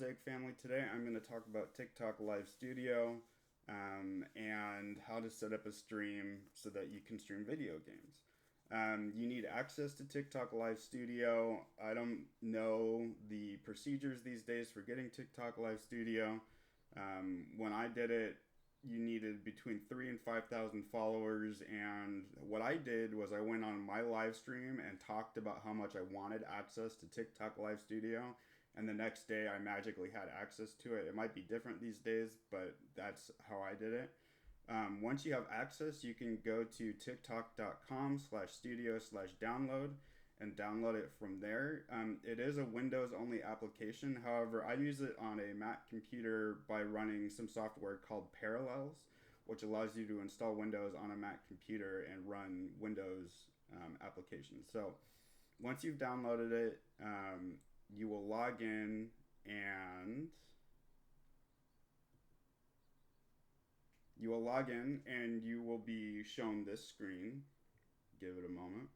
Mósáic family. Today I'm going to talk about TikTok Live Studio and how to set up a stream so that you can stream video games. You need access to TikTok Live Studio. I don't know the procedures these days for getting TikTok Live Studio. When I did it, you needed between 3 and 5,000 followers. And what I did was I went on my live stream and talked about how much I wanted access to TikTok Live Studio. And the next day I magically had access to it. It might be different these days, but that's how I did it. Once you have access, you can go to tiktok.com/studio/download and download it from there. It is a Windows only application. However, I use it on a Mac computer by running some software called Parallels, which allows you to install Windows on a Mac computer and run Windows applications. So once you've downloaded it, you will log in and you will be shown this screen. Give it a moment.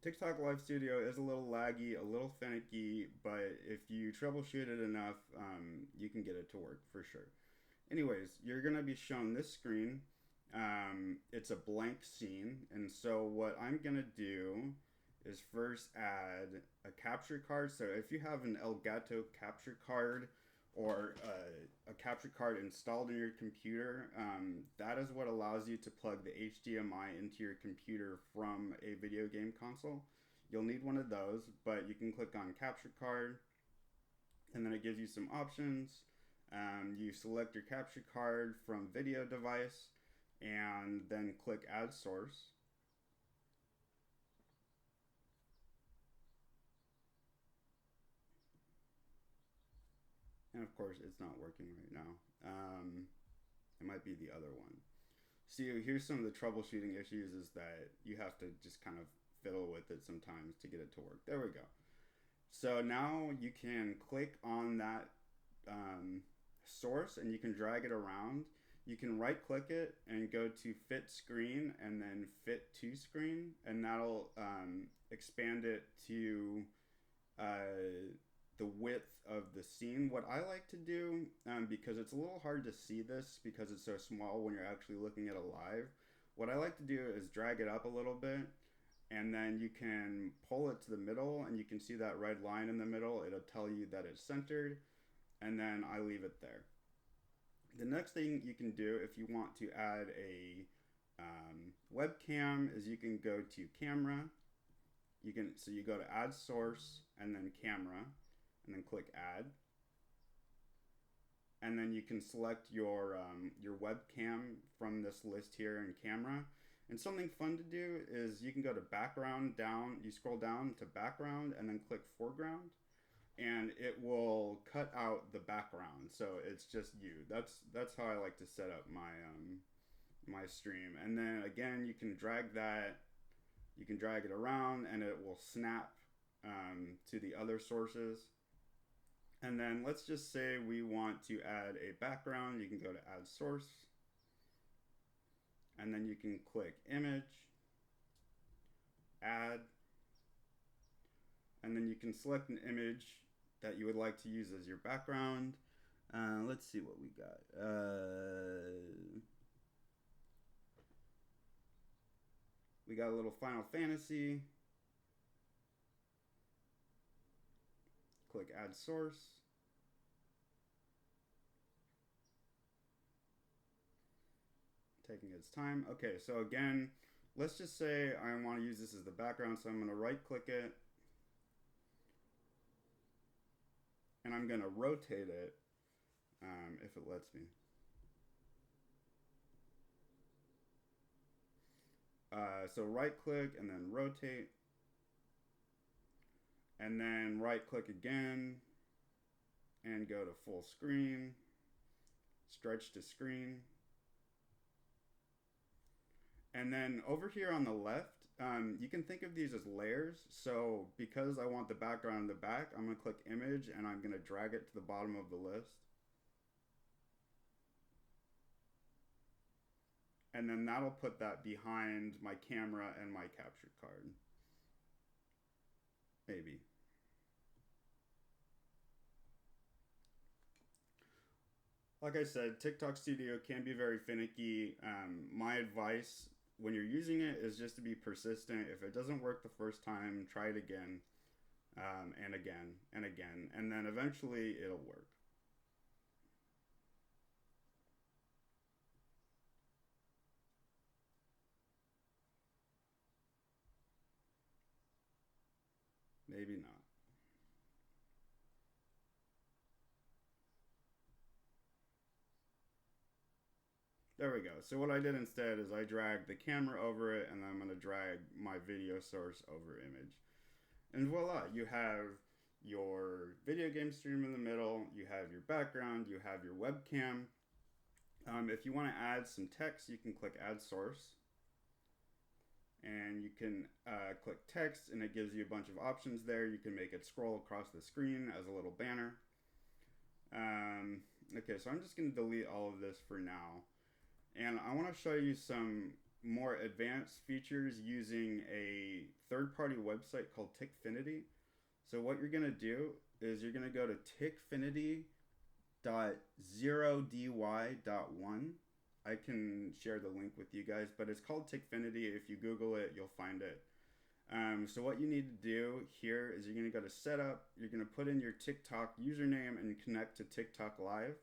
TikTok Live Studio is a little laggy, a little finicky, but if you troubleshoot it enough, you can get it to work for sure. Anyways, you're going to be shown this screen. It's a blank scene, and so what I'm going to do is first add a capture card. So if you have an Elgato capture card or a capture card installed in your computer, that is what allows you to plug the HDMI into your computer from a video game console. You'll need one of those, but you can click on capture card, and then it gives you some options. You select your capture card from video device, and then click add source. And of course, it's not working right now. It might be the other one. See, here's some of the troubleshooting issues is that you have to just kind of fiddle with it sometimes to get it to work. There we go. So now you can click on that source and you can drag it around. You can right click it and go to fit screen and then fit to screen, and that'll expand it to the width of the scene. What I like to do, because it's a little hard to see this because it's so small when you're actually looking at a live, what I like to do is drag it up a little bit, and then you can pull it to the middle, and you can see that red line in the middle. It'll tell you that it's centered, and then I leave it there. The next thing you can do if you want to add a webcam is you can go to camera. You go to add source and then camera, and then click add, and then you can select your webcam from this list here in camera. And something fun to do is you can go to background down. You scroll down to background and then click foreground, and it will cut out the background, so it's just you. That's how I like to set up my stream. And then again, you can drag it around, and it will snap to the other sources. And then let's just say we want to add a background. You can go to add source, and then you can click image, add, and then you can select an image that you would like to use as your background. Let's see what we got. We got a little Final Fantasy. Click add source. Taking its time. Okay, so again, let's just say I want to use this as the background, so I'm going to right click it, and I'm going to rotate it if it lets me. So right click and then rotate, and then right click again and go to full screen, stretch to screen. And then over here on the left, you can think of these as layers. So because I want the background in the back, I'm going to click image and I'm going to drag it to the bottom of the list. and then that'll put that behind my camera and my capture card. Maybe. Like I said, TikTok Studio can be very finicky. My advice when you're using it is just to be persistent. If it doesn't work the first time, try it again, and again, and again, and then eventually it'll work. Maybe not. There we go. So what I did instead is I dragged the camera over it, and I'm going to drag my video source over image. And voila, you have your video game stream in the middle, you have your background, you have your webcam. If you want to add some text, you can click add source. And you can click text, and it gives you a bunch of options there. You can make it scroll across the screen as a little banner. Okay, so I'm just going to delete all of this for now. And I want to show you some more advanced features using a third-party website called Tickfinity. So what you're going to do is you're going to go to tickfinity.0dy.1. I can share the link with you guys, but it's called Tickfinity. If you Google it, you'll find it. So what you need to do here is you're going to go to Setup. You're going to put in your TikTok username and connect to TikTok Live.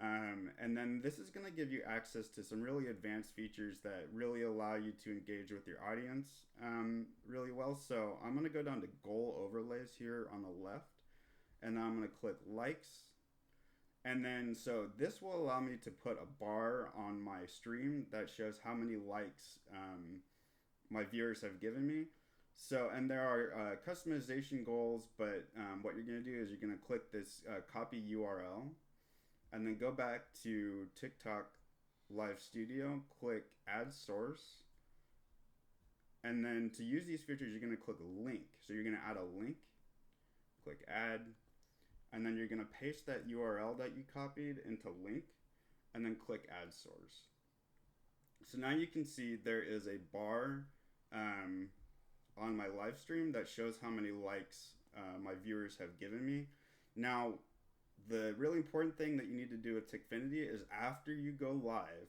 And then this is going to give you access to some really advanced features that really allow you to engage with your audience really well. So I'm going to go down to goal overlays here on the left, and I'm going to click likes. And then, so this will allow me to put a bar on my stream that shows how many likes my viewers have given me. So, and there are customization goals, but what you're going to do is you're going to click this copy URL, and then go back to TikTok Live Studio, click add source. And then to use these features, you're going to click link. So you're going to add a link, click add, and then you're going to paste that URL that you copied into link, and then click add source. So now you can see there is a bar on my live stream that shows how many likes my viewers have given me. Now, the really important thing that you need to do with Tickfinity is after you go live,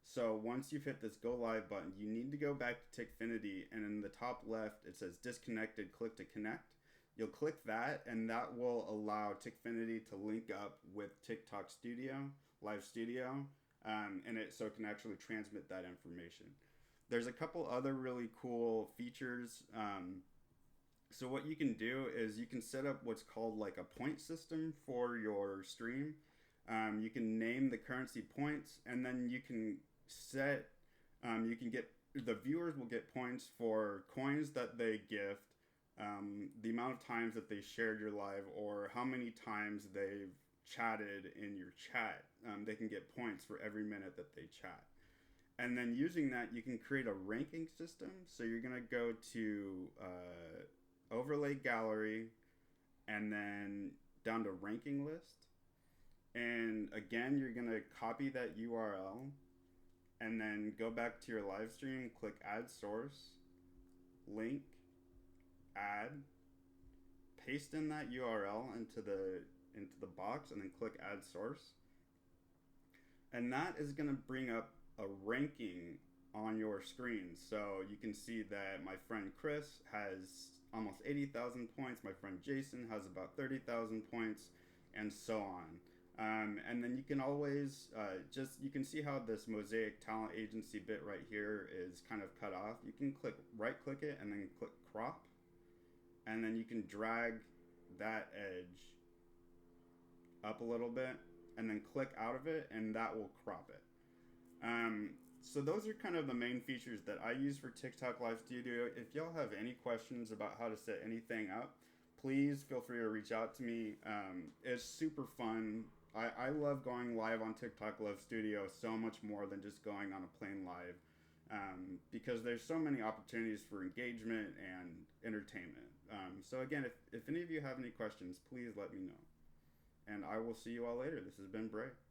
so once you've hit this go live button, you need to go back to Tickfinity, and in the top left it says disconnected, click to connect. You'll click that, and that will allow Tickfinity to link up with TikTok Studio, Live Studio, and so it can actually transmit that information. There's a couple other really cool features. So what you can do is you can set up what's called like a point system for your stream. You can name the currency points, and then you can set, you can get, the viewers will get points for coins that they gift, the amount of times that they shared your live, or how many times they've chatted in your chat. They can get points for every minute that they chat. And then using that, you can create a ranking system. So you're going to go to overlay gallery, and then down to ranking list. And again, you're going to copy that URL, and then go back to your live stream, click add source, link, add, paste in that URL into the box, and then click add source. And that is going to bring up a ranking on your screen. So you can see that my friend Chris has almost 80,000 points. My friend Jason has about 30,000 points, and so on. And then you can always you can see how this Mósáic talent agency bit right here is kind of cut off. You can right click it and then click crop, and then you can drag that edge up a little bit, and then click out of it, and that will crop it. So those are kind of the main features that I use for TikTok Live Studio. If y'all have any questions about how to set anything up, please feel free to reach out to me. It's super fun. I love going live on TikTok Live Studio so much more than just going on a plain live, because there's so many opportunities for engagement and entertainment. So again, if any of you have any questions, please let me know. And I will see you all later. This has been Bray.